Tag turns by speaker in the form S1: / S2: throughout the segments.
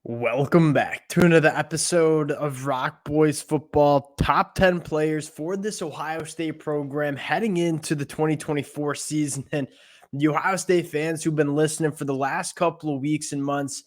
S1: Welcome back to another episode of Rock Boys Football. Top 10 players for this Ohio State program heading into the 2024 season. And the Ohio State fans who've been listening for the last couple of weeks and months,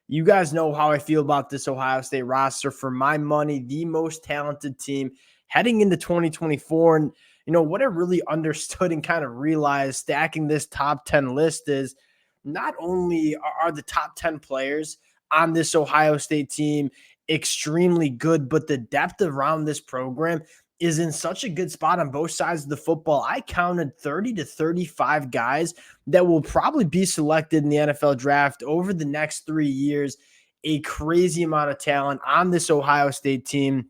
S1: you guys know how I feel about this Ohio State roster. For my money, the most talented team heading into 2024. And, what I really understood and kind of realized stacking this top 10 list is not only are the top 10 players on this Ohio State team extremely good, but the depth around this program is in such a good spot on both sides of the football. I counted 30 to 35 guys that will probably be selected in the NFL draft over the next 3 years. A crazy amount of talent on this Ohio State team.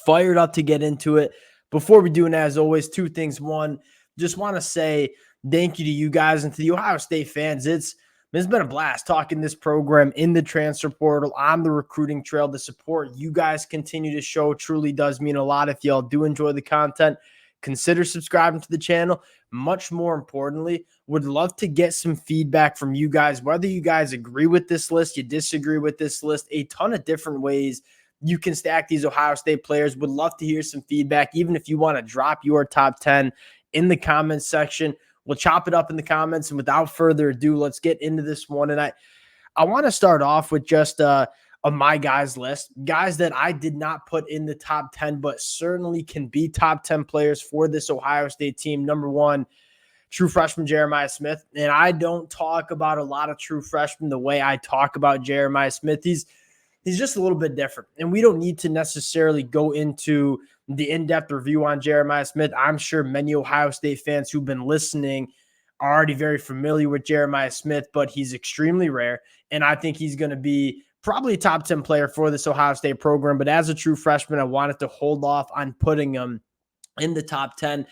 S1: Fired up to get into it. Before we do, and as always, two things. One, just want to say thank you to you guys and to the Ohio State fans. It's been a blast talking this program in the transfer portal, on the recruiting trail. The support you guys continue to show truly does mean a lot. If y'all do enjoy the content, consider subscribing to the channel. Much more importantly, would love to get some feedback from you guys, whether you guys agree with this list, you disagree with this list, a ton of different ways you can stack these Ohio State players. Would love to hear some feedback, even if you want to drop your top 10 in the comments section. We'll chop it up in the comments. And without further ado, let's get into this one. And I want to start off with just a my guys list, guys that I did not put in the top 10, but certainly can be top 10 players for this Ohio State team. Number one, true freshman Jeremiah Smith. And I don't talk about a lot of true freshmen the way I talk about Jeremiah Smith. He's just a little bit different. And we don't need to necessarily go into the in-depth review on Jeremiah Smith. I'm sure many Ohio State fans who've been listening are already very familiar with Jeremiah Smith, but he's extremely rare. And I think he's going to be probably a top 10 player for this Ohio State program. But as a true freshman, I wanted to hold off on putting him in the top 10.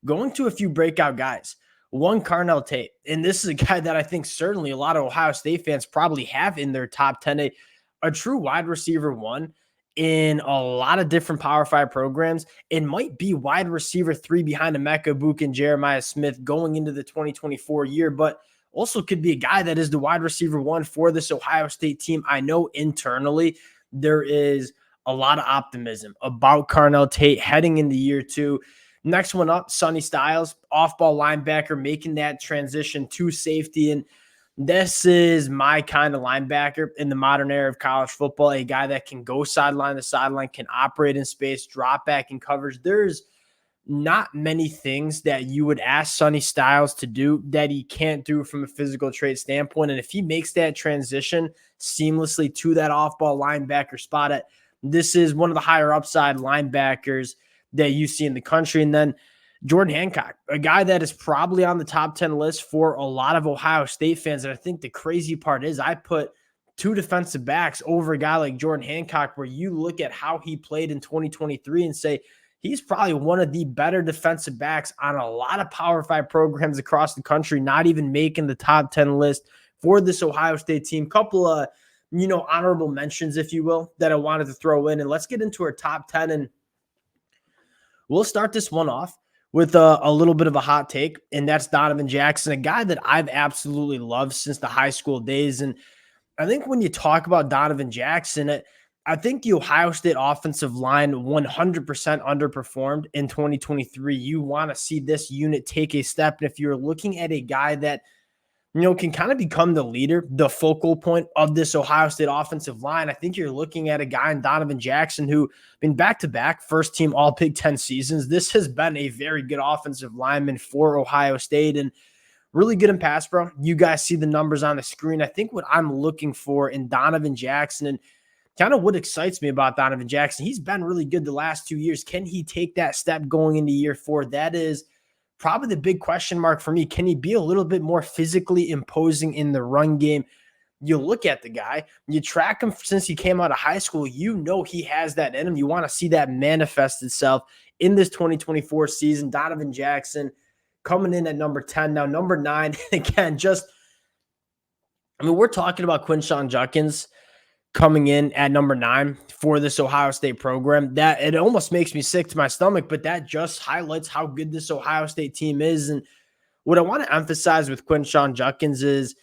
S1: Going to a few breakout guys. One, Carnell Tate. And this is a guy that I think certainly a lot of Ohio State fans probably have in their top 10. A true wide receiver one in a lot of different Power 5 programs. It might be wide receiver 3 behind Emeka Egbuka and Jeremiah Smith going into the 2024 year, but also could be a guy that is the wide receiver 1 for this Ohio State team. I know internally there is a lot of optimism about Carnell Tate heading into year 2. Next one up, Sonny Styles, off-ball linebacker, making that transition to safety. And this is my kind of linebacker in the modern era of college football, a guy that can go sideline to sideline, can operate in space, drop back in coverage. There's not many things that you would ask Sonny Styles to do that he can't do from a physical trait standpoint. And if he makes that transition seamlessly to that off-ball linebacker spot, this is one of the higher upside linebackers that you see in the country. And then Jordan Hancock, a guy that is probably on the top 10 list for a lot of Ohio State fans. And I think the crazy part is I put 2 defensive backs over a guy like Jordan Hancock, where you look at how he played in 2023 and say he's probably one of the better defensive backs on a lot of Power 5 programs across the country, not even making the top 10 list for this Ohio State team. Couple of, honorable mentions, if you will, that I wanted to throw in. And let's get into our top 10. And we'll start this one off with a little bit of a hot take, and that's Donovan Jackson, a guy that I've absolutely loved since the high school days. And I think when you talk about Donovan Jackson, I think the Ohio State offensive line 100% underperformed in 2023. You want to see this unit take a step. And if you're looking at a guy that can kind of become the leader, the focal point of this Ohio State offensive line, I think you're looking at a guy in Donovan Jackson who, back-to-back first-team All-Big Ten seasons. This has been a very good offensive lineman for Ohio State and really good in pass pro. You guys see the numbers on the screen. I think what I'm looking for in Donovan Jackson, and kind of what excites me about Donovan Jackson, he's been really good the last 2 years. Can he take that step going into year 4? That is probably the big question mark for me. Can he be a little bit more physically imposing in the run game? You look at the guy, you track him since he came out of high school, he has that in him. You want to see that manifest itself in this 2024 season. Donovan Jackson coming in at number 10. Now, number 9, again, we're talking about Quinshon Judkins coming in at number 9 for this Ohio State program. That it almost makes me sick to my stomach, but that just highlights how good this Ohio State team is. And what I want to emphasize with Quinshon Judkins is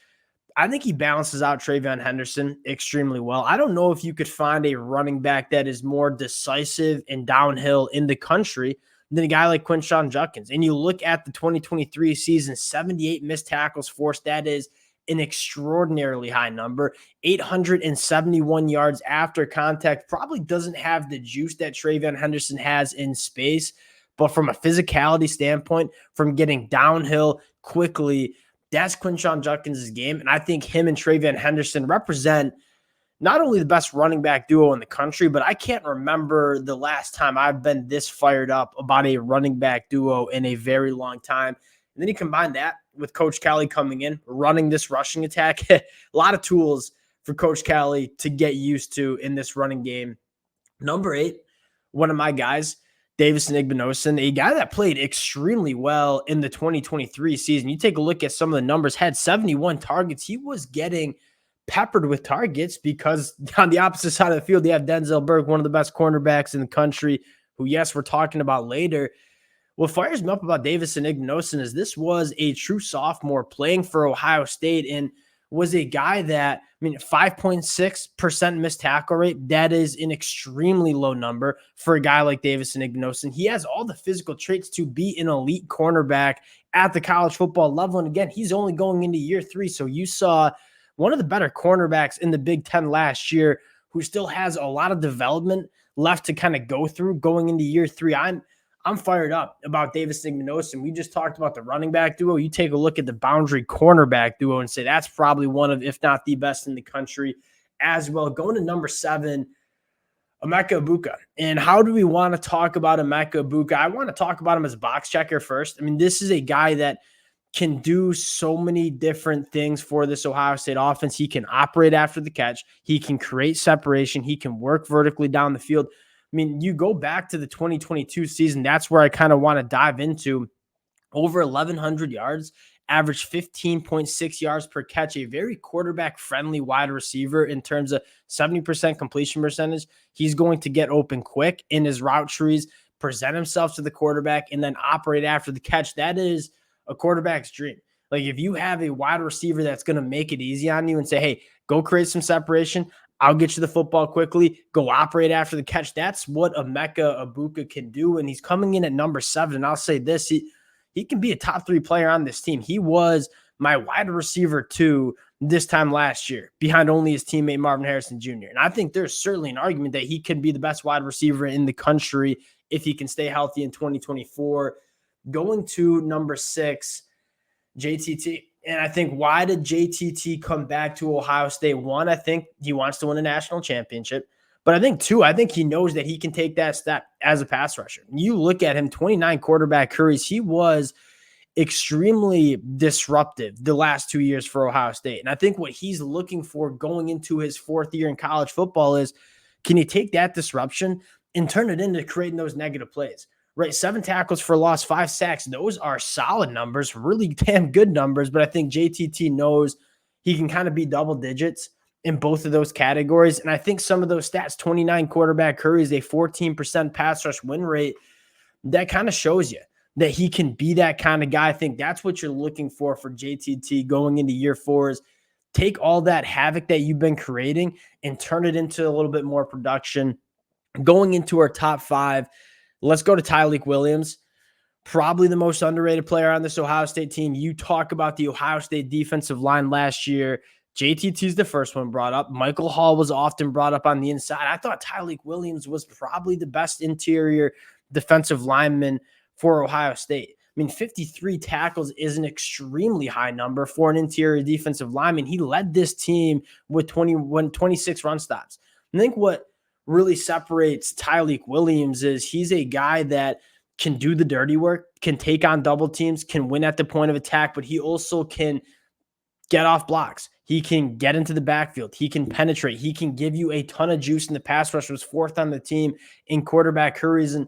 S1: I think he balances out Travion Henderson extremely well. I don't know if you could find a running back that is more decisive and downhill in the country than a guy like Quinshon Judkins. And you look at the 2023 season, 78 missed tackles forced. That is an extraordinarily high number. 871 yards after contact. Probably doesn't have the juice that Travion Henderson has in space. But from a physicality standpoint, from getting downhill quickly, that's Quinshon Judkins' game. And I think him and Travion Henderson represent not only the best running back duo in the country, but I can't remember the last time I've been this fired up about a running back duo in a very long time. And then you combine that with Coach Kelly coming in, running this rushing attack. A lot of tools for Coach Kelly to get used to in this running game. Number 8, one of my guys, Davison Igbinosun, a guy that played extremely well in the 2023 season. You take a look at some of the numbers, had 71 targets. He was getting peppered with targets because on the opposite side of the field, you have Denzel Burke, one of the best cornerbacks in the country, who, yes, we're talking about later. What fires me up about Davison Igbinosun is this was a true sophomore playing for Ohio State and was a guy that, 5.6% missed tackle rate. That is an extremely low number for a guy like Davison Igbinosun. He has all the physical traits to be an elite cornerback at the college football level. And again, he's only going into year 3. So you saw one of the better cornerbacks in the Big Ten last year who still has a lot of development left to kind of go through going into year 3. I'm fired up about Davison Igbinosun. We just talked about the running back duo. You take a look at the boundary cornerback duo and say that's probably one of, if not the best in the country as well. Going to number 7, Emeka Egbuka. And how do we want to talk about Emeka Egbuka? I want to talk about him as a box checker first. This is a guy that can do so many different things for this Ohio State offense. He can operate after the catch. He can create separation. He can work vertically down the field. You go back to the 2022 season, that's where I kind of want to dive into. Over 1,100 yards, average 15.6 yards per catch, a very quarterback-friendly wide receiver in terms of 70% completion percentage. He's going to get open quick in his route trees, present himself to the quarterback, and then operate after the catch. That is a quarterback's dream. Like, if you have a wide receiver that's going to make it easy on you and say, hey, go create some separation, I'll get you the football quickly, go operate after the catch. That's what Emeka Egbuka can do, and he's coming in at number 7. And I'll say this, he can be a top 3 player on this team. He was my wide receiver 2 this time last year, behind only his teammate Marvin Harrison Jr. And I think there's certainly an argument that he could be the best wide receiver in the country if he can stay healthy in 2024. Going to number 6, JTT. And I think, why did JTT come back to Ohio State? 1, I think he wants to win a national championship. But I think 2, I think he knows that he can take that step as a pass rusher. You look at him, 29 quarterback hurries. He was extremely disruptive the last 2 years for Ohio State. And I think what he's looking for going into his 4th year in college football is, can you take that disruption and turn it into creating those negative plays? Right, 7 tackles for loss, 5 sacks. Those are solid numbers, really damn good numbers. But I think JTT knows he can kind of be double digits in both of those categories. And I think some of those stats, 29 quarterback hurries, a 14% pass rush win rate, that kind of shows you that he can be that kind of guy. I think that's what you're looking for JTT going into year 4 is take all that havoc that you've been creating and turn it into a little bit more production. Going into our top 5, let's go to Tyleik Williams, probably the most underrated player on this Ohio State team. You talk about the Ohio State defensive line last year. JTT's the first one brought up. Michael Hall was often brought up on the inside. I thought Tyleik Williams was probably the best interior defensive lineman for Ohio State. 53 tackles is an extremely high number for an interior defensive lineman. He led this team with 26 run stops. I think what really separates Tyleik Williams is he's a guy that can do the dirty work, can take on double teams, can win at the point of attack, but he also can get off blocks. He can get into the backfield. He can penetrate. He can give you a ton of juice in the pass rush. Was 4th on the team in quarterback hurries, and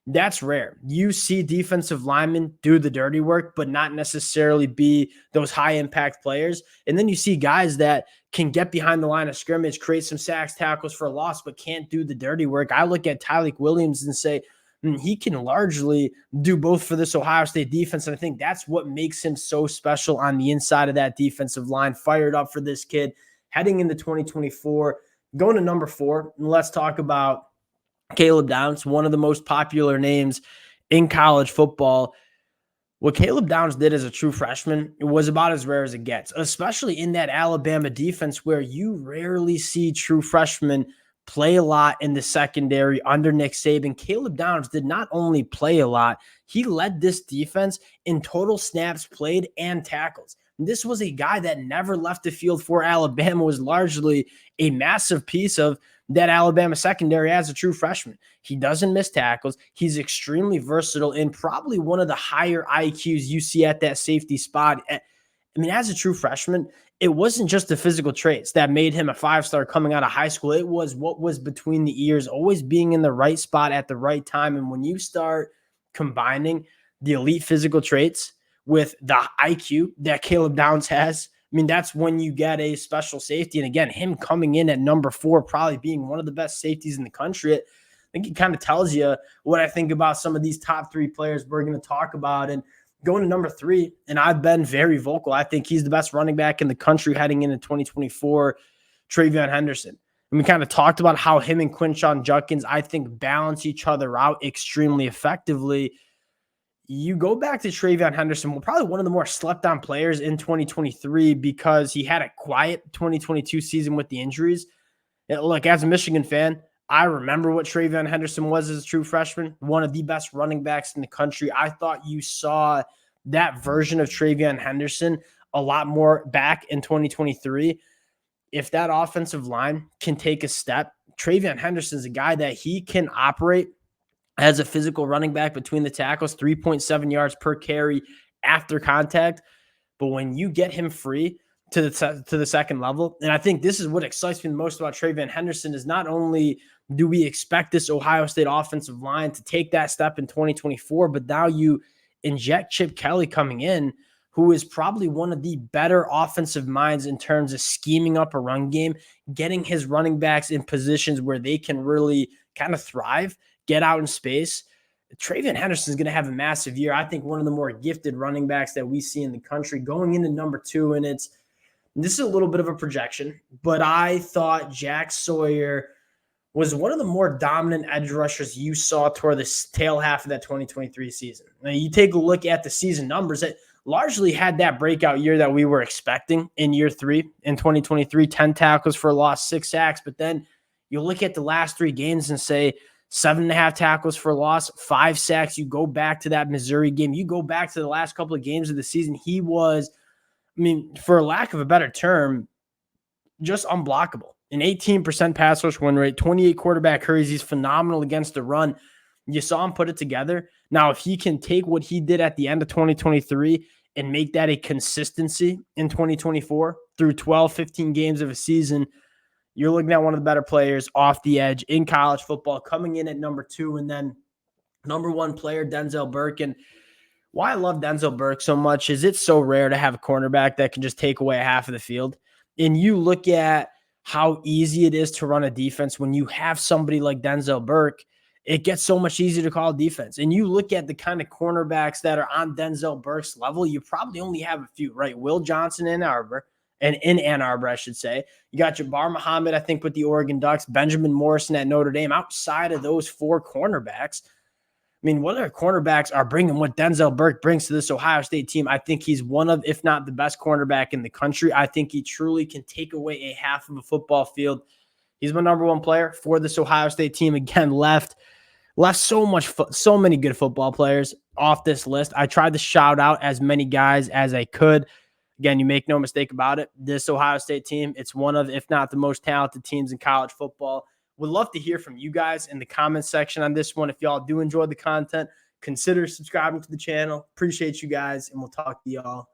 S1: that's rare. You see defensive linemen do the dirty work, but not necessarily be those high-impact players. And then you see guys that can get behind the line of scrimmage, create some sacks, tackles for a loss, but can't do the dirty work. I look at Tyleik Williams and say, And he can largely do both for this Ohio State defense. And I think that's what makes him so special on the inside of that defensive line. Fired up for this kid heading into 2024. Going to number 4, and let's talk about Caleb Downs, one of the most popular names in college football. What Caleb Downs did as a true freshman was about as rare as it gets, especially in that Alabama defense where you rarely see true freshmen play a lot in the secondary under Nick Saban. Caleb Downs did not only play a lot, he led this defense in total snaps played and tackles. This was a guy that never left the field for Alabama, was largely a massive piece of that Alabama secondary as a true freshman. He doesn't miss tackles. He's extremely versatile and probably one of the higher IQs you see at that safety spot. I mean, as a true freshman, it wasn't just the physical traits that made him a 5-star coming out of high school. It was what was between the ears, always being in the right spot at the right time. And when you start combining the elite physical traits with the IQ that Caleb Downs has, I mean, that's when you get a special safety. And again, him coming in at number 4, probably being one of the best safeties in the country, I think it kind of tells you what I think about some of these top 3 players we're going to talk about. And going to number 3, and I've been very vocal, I think he's the best running back in the country heading into 2024, TreVeyon Henderson. And we kind of talked about how him and Quinshon Judkins, I think, balance each other out extremely effectively. You go back to TreVeyon Henderson, probably one of the more slept on players in 2023 because he had a quiet 2022 season with the injuries. Look, as a Michigan fan, I remember what TreVeyon Henderson was as a true freshman, one of the best running backs in the country. I thought you saw that version of TreVeyon Henderson a lot more back in 2023. If that offensive line can take a step, TreVeyon Henderson is a guy that he can operate as a physical running back between the tackles, 3.7 yards per carry after contact. But when you get him free to the second level, and I think this is what excites me the most about TreVeyon Henderson, is not only do we expect this Ohio State offensive line to take that step in 2024, but now you inject Chip Kelly coming in, who is probably one of the better offensive minds in terms of scheming up a run game, getting his running backs in positions where they can really kind of thrive, get out in space. TreVeyon Henderson is going to have a massive year. I think one of the more gifted running backs that we see in the country going into number 2. And this is a little bit of a projection, but I thought Jack Sawyer was one of the more dominant edge rushers you saw toward the tail half of that 2023 season. Now, you take a look at the season numbers that largely had that breakout year that we were expecting in year 3 in 2023, 10 tackles for a loss, 6 sacks. But then you look at the last 3 games and say 7.5 tackles for loss, 5 sacks. You go back to that Missouri game. You go back to the last couple of games of the season. He was, I mean, for lack of a better term, just unblockable. An 18% pass rush win rate, 28 quarterback hurries. He's phenomenal against the run. You saw him put it together. Now, if he can take what he did at the end of 2023 and make that a consistency in 2024 through 12, 15 games of a season, you're looking at one of the better players off the edge in college football, coming in at number 2, and then number 1 player, Denzel Burke. And why I love Denzel Burke so much is it's so rare to have a cornerback that can just take away half of the field. And you look at how easy it is to run a defense when you have somebody like Denzel Burke. It gets so much easier to call defense. And you look at the kind of cornerbacks that are on Denzel Burke's level, you probably only have a few, right? Will Johnson in Ann Arbor, I should say. You got Jabbar Muhammad, I think, with the Oregon Ducks, Benjamin Morrison at Notre Dame. Outside of those 4 cornerbacks, I mean, what other cornerbacks are bringing what Denzel Burke brings to this Ohio State team? I think he's one of, if not the best cornerback in the country. I think he truly can take away a half of a football field. He's my number 1 player for this Ohio State team. Again, left so many good football players off this list. I tried to shout out as many guys as I could. Again, you make no mistake about it. This Ohio State team, it's one of, if not the most talented teams in college football. Would love to hear from you guys in the comments section on this one. If y'all do enjoy the content, consider subscribing to the channel. Appreciate you guys, and we'll talk to y'all